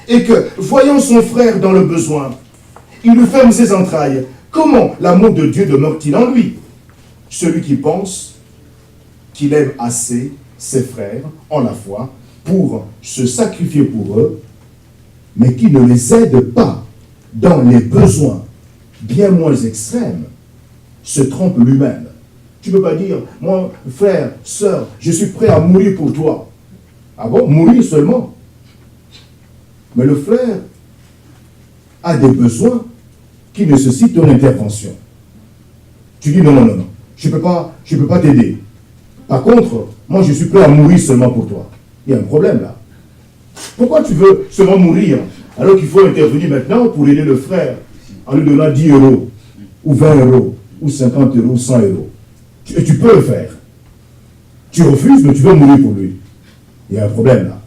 et que, voyant son frère dans le besoin, il lui ferme ses entrailles, comment l'amour de Dieu demeure-t-il en lui? Celui qui pense qu'il aime assez ses frères en la foi pour se sacrifier pour eux, mais qui ne les aide pas dans les besoins bien moins extrêmes, se trompe lui-même. Tu ne peux pas dire, moi, frère, sœur, je suis prêt à mourir pour toi. Ah bon, mourir seulement? Mais le frère a des besoins qui nécessitent ton intervention. Tu dis, non, je ne peux pas t'aider. Par contre, moi, je suis prêt à mourir seulement pour toi. Il y a un problème là. Pourquoi tu veux seulement mourir alors qu'il faut intervenir maintenant pour aider le frère en lui donnant 10 euros, ou 20 euros, ou 50 euros, ou 100 euros? Et tu peux le faire. Tu refuses, mais tu veux mourir pour lui. Il y a un problème là.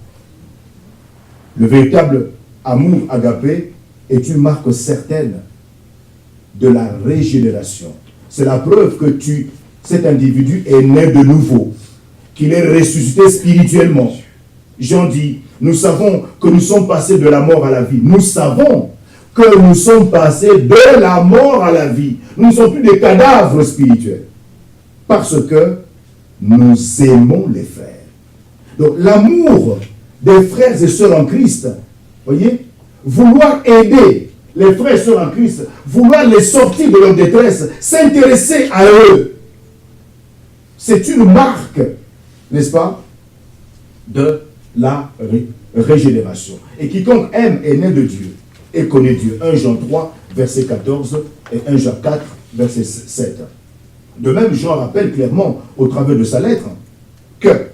Le véritable amour agapé est une marque certaine de la régénération. C'est la preuve que cet individu est né de nouveau, qu'il est ressuscité spirituellement. Jean dit, nous savons que nous sommes passés de la mort à la vie. Nous savons que nous sommes passés de la mort à la vie. Nous ne sommes plus des cadavres spirituels. Parce que nous aimons les frères. Donc l'amour des frères et sœurs en Christ, voyez, vouloir aider les frères et sœurs en Christ, vouloir les sortir de leur détresse, s'intéresser à eux, c'est une marque, n'est-ce pas, de la régénération. Et quiconque aime est né de Dieu et connaît Dieu. 1 Jean 3, verset 14 et 1 Jean 4, verset 7. De même, Jean rappelle clairement au travers de sa lettre que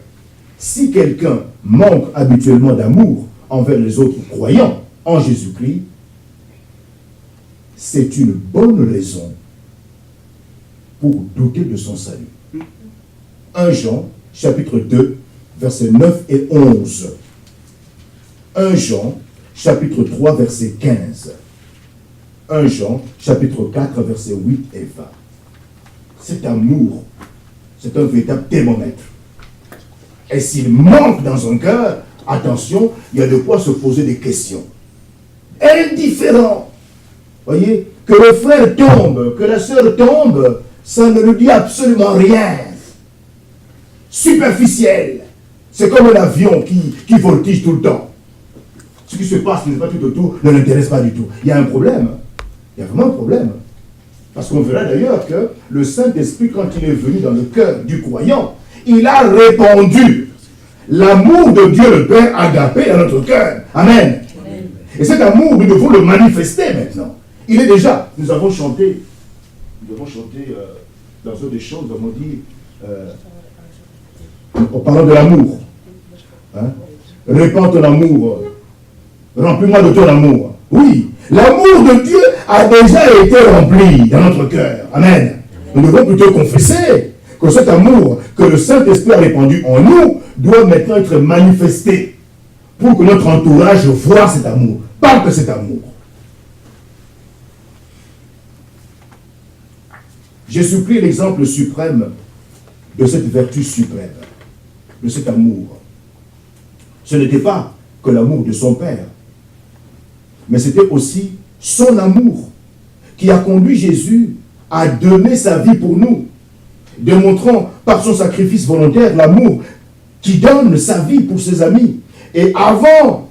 si quelqu'un manque habituellement d'amour envers les autres croyants en Jésus-Christ, c'est une bonne raison pour douter de son salut. 1 Jean, chapitre 2, versets 9 et 11. 1 Jean, chapitre 3, verset 15. 1 Jean, chapitre 4, versets 8 et 20. Cet amour, c'est un véritable thermomètre. Et s'il manque dans un cœur, attention, il y a de quoi se poser des questions. Indifférent. Voyez, que le frère tombe, que la sœur tombe, ça ne lui dit absolument rien. Superficiel. C'est comme un avion qui voltige tout le temps. Ce qui se passe, qui n'est pas tout autour, ne l'intéresse pas du tout. Il y a un problème. Il y a vraiment un problème. Parce qu'on verra d'ailleurs que le Saint-Esprit, quand il est venu dans le cœur du croyant, il a répandu l'amour de Dieu le Père agapé dans notre cœur. Amen. Amen. Et cet amour, nous devons le manifester maintenant. Il est déjà, nous avons chanté dans un des chants, nous avons dit, en parlant de l'amour, hein, répands ton amour, remplis-moi de ton amour. Oui, l'amour de Dieu a déjà été rempli dans notre cœur. Amen. Nous devons plutôt confesser que cet amour que le Saint-Esprit a répandu en nous doit maintenant être manifesté pour que notre entourage voie cet amour, parle de cet amour. Jésus-Christ est l'exemple suprême de cette vertu suprême, de cet amour. Ce n'était pas que l'amour de son Père, mais c'était aussi son amour qui a conduit Jésus à donner sa vie pour nous, démontrant par son sacrifice volontaire l'amour qui donne sa vie pour ses amis. Et avant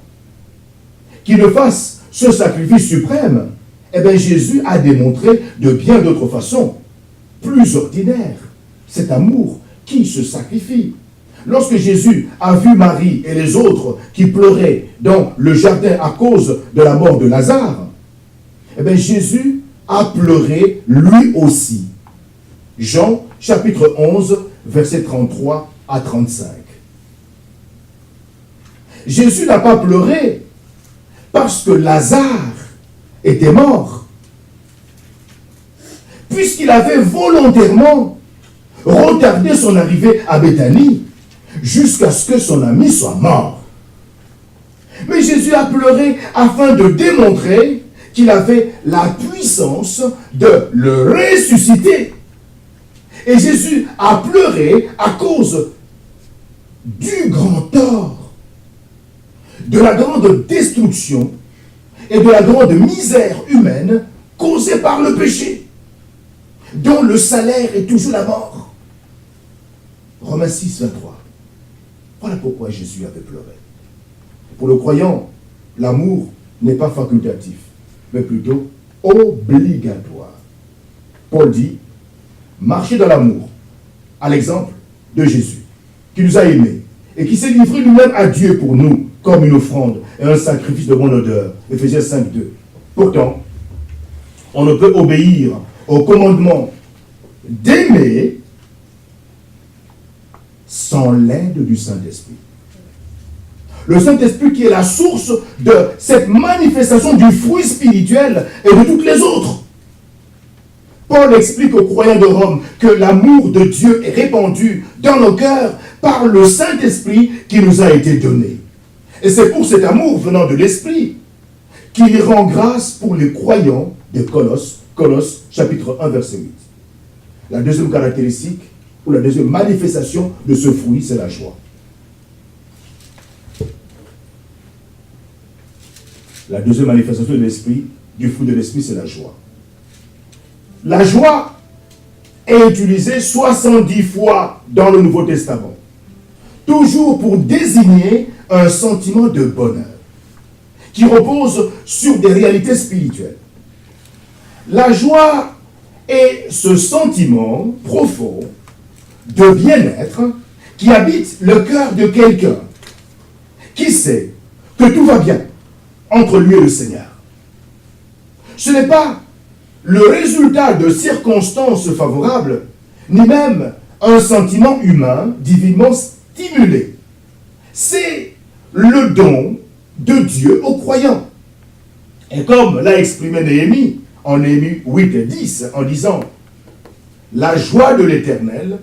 qu'il ne fasse ce sacrifice suprême, eh bien Jésus a démontré de bien d'autres façons, plus ordinaires, cet amour qui se sacrifie. Lorsque Jésus a vu Marie et les autres qui pleuraient dans le jardin à cause de la mort de Lazare, eh bien Jésus a pleuré lui aussi. Jean chapitre 11, versets 33 à 35. Jésus n'a pas pleuré parce que Lazare était mort, puisqu'il avait volontairement retardé son arrivée à Béthanie jusqu'à ce que son ami soit mort. Mais Jésus a pleuré afin de démontrer qu'il avait la puissance de le ressusciter. Et Jésus a pleuré à cause du grand tort, de la grande destruction et de la grande misère humaine causée par le péché, dont le salaire est toujours la mort. Romains 6, 23. Voilà pourquoi Jésus avait pleuré. Pour le croyant, l'amour n'est pas facultatif, mais plutôt obligatoire. Paul dit, marchez dans l'amour, à l'exemple de Jésus, qui nous a aimés et qui s'est livré lui-même à Dieu pour nous, comme une offrande et un sacrifice de bonne odeur. Éphésiens 5, 2. Pourtant, on ne peut obéir au commandement d'aimer sans l'aide du Saint-Esprit. Le Saint-Esprit qui est la source de cette manifestation du fruit spirituel et de toutes les autres. Paul explique aux croyants de Rome que l'amour de Dieu est répandu dans nos cœurs par le Saint-Esprit qui nous a été donné. Et c'est pour cet amour venant de l'Esprit qu'il rend grâce pour les croyants de Colosse chapitre 1 verset 8. La deuxième caractéristique ou la deuxième manifestation de ce fruit, c'est la joie. La deuxième manifestation de l'esprit, du fruit de l'esprit, c'est la joie. La joie est utilisée 70 fois dans le Nouveau Testament, toujours pour désigner un sentiment de bonheur qui repose sur des réalités spirituelles. La joie est ce sentiment profond de bien-être qui habite le cœur de quelqu'un qui sait que tout va bien entre lui et le Seigneur. Ce n'est pas le résultat de circonstances favorables, ni même un sentiment humain divinement stimulé. C'est le don de Dieu aux croyants. Et comme l'a exprimé Néhémie, en Néhémie 8 et 10, en disant « La joie de l'Éternel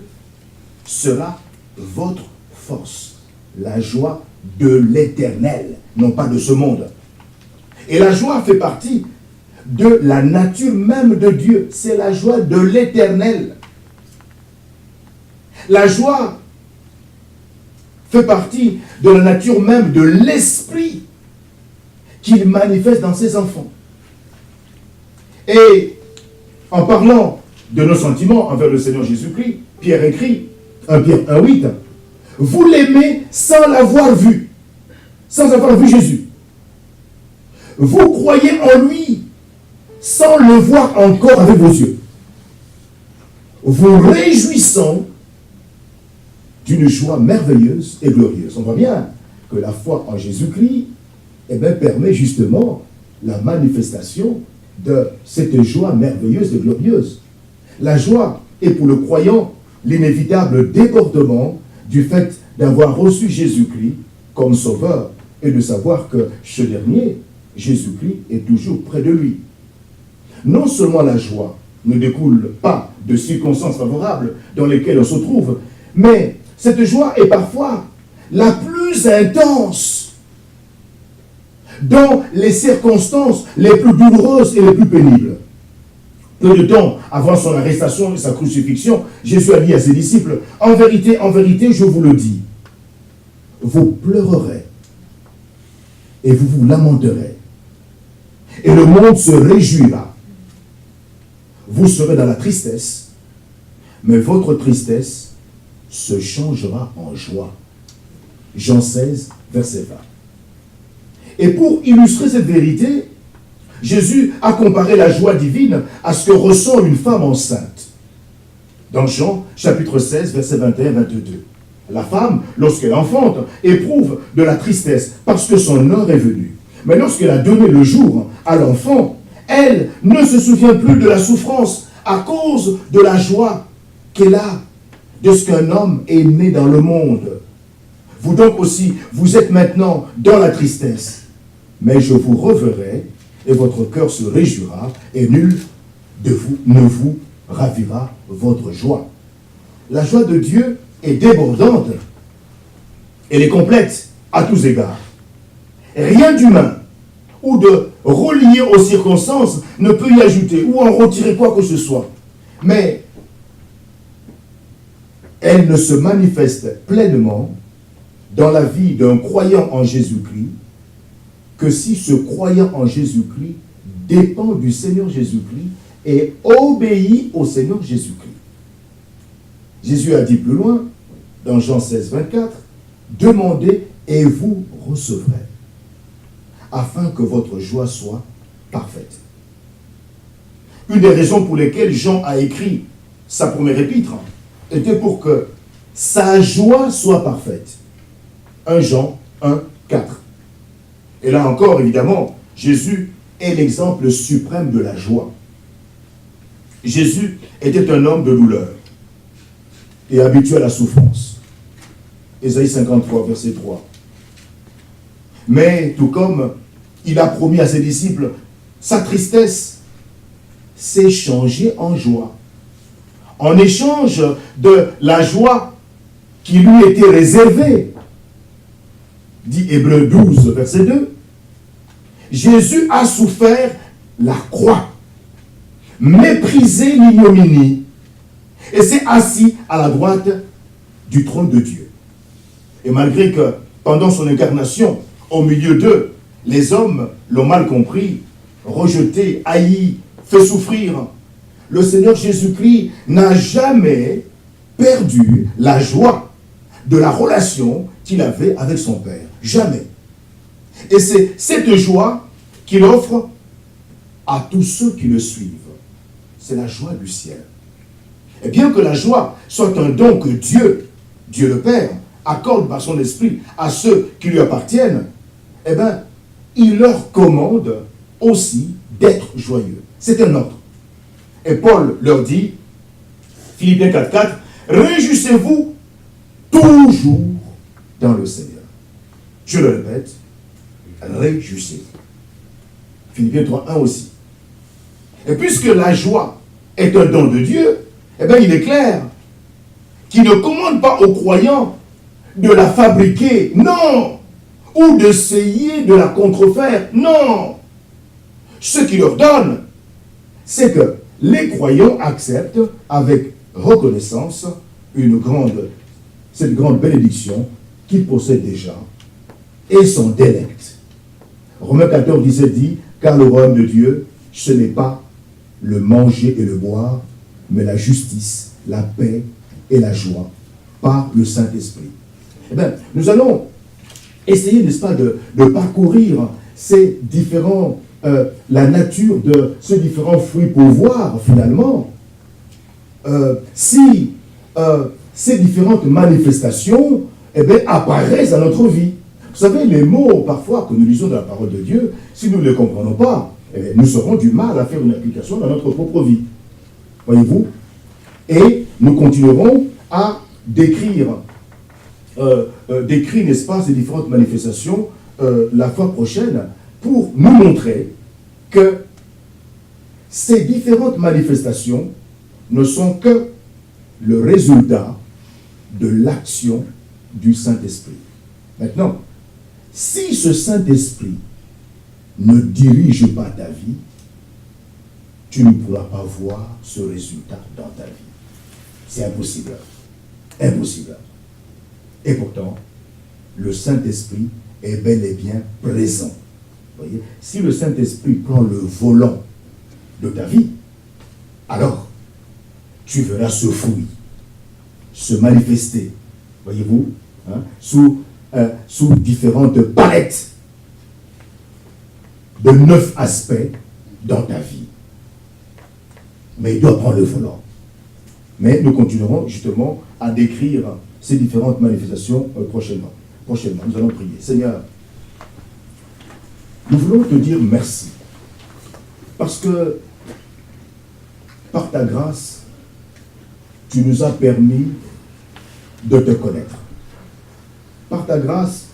sera votre force. » La joie de l'Éternel, non pas de ce monde. Et la joie fait partie de la nature même de Dieu. C'est la joie de l'Éternel. La joie fait partie de la nature même de l'Esprit qu'il manifeste dans ses enfants. Et en parlant de nos sentiments envers le Seigneur Jésus-Christ, Pierre écrit, 1 Pierre 1,8, vous l'aimez sans l'avoir vu, sans avoir vu Jésus. Vous croyez en lui sans le voir encore avec vos yeux. Vous réjouissant d'une joie merveilleuse et glorieuse. On voit bien que la foi en Jésus-Christ permet justement la manifestation de cette joie merveilleuse et glorieuse. La joie est pour le croyant l'inévitable débordement du fait d'avoir reçu Jésus-Christ comme sauveur et de savoir que ce dernier, Jésus-Christ, est toujours près de lui. Non seulement la joie ne découle pas de circonstances favorables dans lesquelles on se trouve, mais cette joie est parfois la plus intense dans les circonstances les plus douloureuses et les plus pénibles. Peu de temps avant son arrestation et sa crucifixion, Jésus a dit à ses disciples, en vérité, je vous le dis, vous pleurerez et vous vous lamenterez. Et le monde se réjouira. Vous serez dans la tristesse, mais votre tristesse se changera en joie. Jean 16, verset 20. Et pour illustrer cette vérité, Jésus a comparé la joie divine à ce que ressent une femme enceinte. Dans Jean, chapitre 16, verset 21-22. La femme, lorsqu'elle enfante, éprouve de la tristesse parce que son heure est venue. Mais lorsqu'elle a donné le jour à l'enfant, elle ne se souvient plus de la souffrance à cause de la joie qu'elle a de ce qu'un homme est né dans le monde. Vous donc aussi, vous êtes maintenant dans la tristesse. Mais je vous reverrai et votre cœur se réjouira et nul de vous ne vous ravira votre joie. La joie de Dieu est débordante. Elle est complète à tous égards. Rien d'humain ou de relié aux circonstances ne peut y ajouter ou en retirer quoi que ce soit. Mais elle ne se manifeste pleinement dans la vie d'un croyant en Jésus-Christ que si ce croyant en Jésus-Christ dépend du Seigneur Jésus-Christ et obéit au Seigneur Jésus-Christ. Jésus a dit plus loin, dans Jean 16, 24, « Demandez et vous recevrez, afin que votre joie soit parfaite. » Une des raisons pour lesquelles Jean a écrit sa première épître était pour que sa joie soit parfaite. 1 Jean 1, 4. Et là encore, évidemment, Jésus est l'exemple suprême de la joie. Jésus était un homme de douleur et habitué à la souffrance. Ésaïe 53, verset 3. Mais tout comme il a promis à ses disciples, sa tristesse s'est changée en joie. En échange de la joie qui lui était réservée, dit Hébreux 12, verset 2, Jésus a souffert la croix, méprisé l'ignominie, et s'est assis à la droite du trône de Dieu. Et malgré que, pendant son incarnation, au milieu d'eux, les hommes l'ont mal compris, rejeté, haï, fait souffrir, le Seigneur Jésus-Christ n'a jamais perdu la joie de la relation qu'il avait avec son Père. Jamais. Et c'est cette joie qu'il offre à tous ceux qui le suivent. C'est la joie du ciel. Et bien que la joie soit un don que Dieu le Père, accorde par son esprit à ceux qui lui appartiennent, eh bien, il leur commande aussi d'être joyeux. C'est un ordre. Et Paul leur dit, Philippiens 4, 4, réjouissez-vous toujours dans le Seigneur. Je le répète, réjouissez-vous. Philippiens 3, 1 aussi. Et puisque la joie est un don de Dieu, eh bien il est clair qu'il ne commande pas aux croyants de la fabriquer, non, ou d'essayer de la contrefaire, non. Ce qu'il leur donne, c'est que les croyants acceptent avec reconnaissance cette grande bénédiction qu'ils possèdent déjà et s'en délectent. Romains 14, 17 dit, car le royaume de Dieu, ce n'est pas le manger et le boire, mais la justice, la paix et la joie par le Saint-Esprit. Eh bien, nous allons essayer, n'est-ce pas, de parcourir ces différents, la nature de ces différents fruits pour voir, finalement, si ces différentes manifestations, eh bien, apparaissent dans notre vie. Vous savez, les mots, parfois, que nous lisons dans la parole de Dieu, si nous ne les comprenons pas, eh bien, nous aurons du mal à faire une application dans notre propre vie. Voyez-vous? Et nous continuerons à décrire, n'est-ce pas, ces différentes manifestations la fois prochaine pour nous montrer que ces différentes manifestations ne sont que le résultat de l'action du Saint-Esprit. Maintenant, si ce Saint-Esprit ne dirige pas ta vie, tu ne pourras pas voir ce résultat dans ta vie. C'est impossible. Impossible. Et pourtant, le Saint-Esprit est bel et bien présent. Voyez, si le Saint-Esprit prend le volant de ta vie, alors tu verras ce fruit se manifester, voyez-vous, hein, sous différentes palettes de 9 aspects dans ta vie. Mais il doit prendre le volant. Mais nous continuerons justement à décrire ces différentes manifestations prochainement. Prochainement, nous allons prier. Seigneur, nous voulons te dire merci. Parce que, par ta grâce, tu nous as permis de te connaître. Par ta grâce,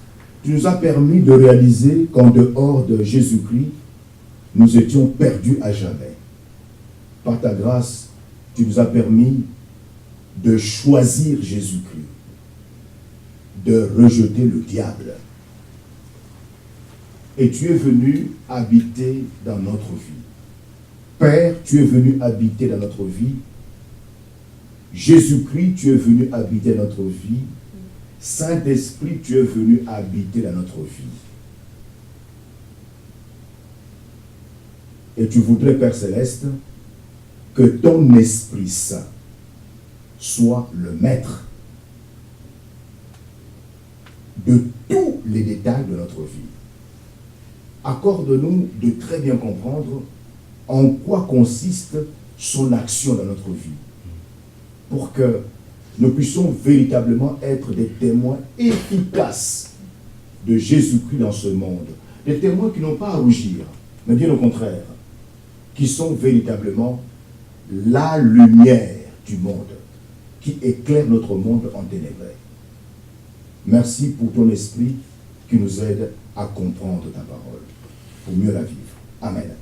tu nous as permis de réaliser qu'en dehors de Jésus-Christ, nous étions perdus à jamais. Par ta grâce, tu nous as permis de choisir Jésus-Christ, de rejeter le diable. Et tu es venu habiter dans notre vie. Père, tu es venu habiter dans notre vie. Jésus-Christ, tu es venu habiter dans notre vie. Saint-Esprit, tu es venu habiter dans notre vie. Et tu voudrais, Père Céleste, que ton Esprit Saint soit le maître de tous les détails de notre vie. Accorde-nous de très bien comprendre en quoi consiste son action dans notre vie, pour que nous puissions véritablement être des témoins efficaces de Jésus-Christ dans ce monde. Des témoins qui n'ont pas à rougir, mais bien au contraire, qui sont véritablement la lumière du monde, qui éclaire notre monde en ténèbres. Merci pour ton esprit qui nous aide à comprendre ta parole, pour mieux la vivre. Amen.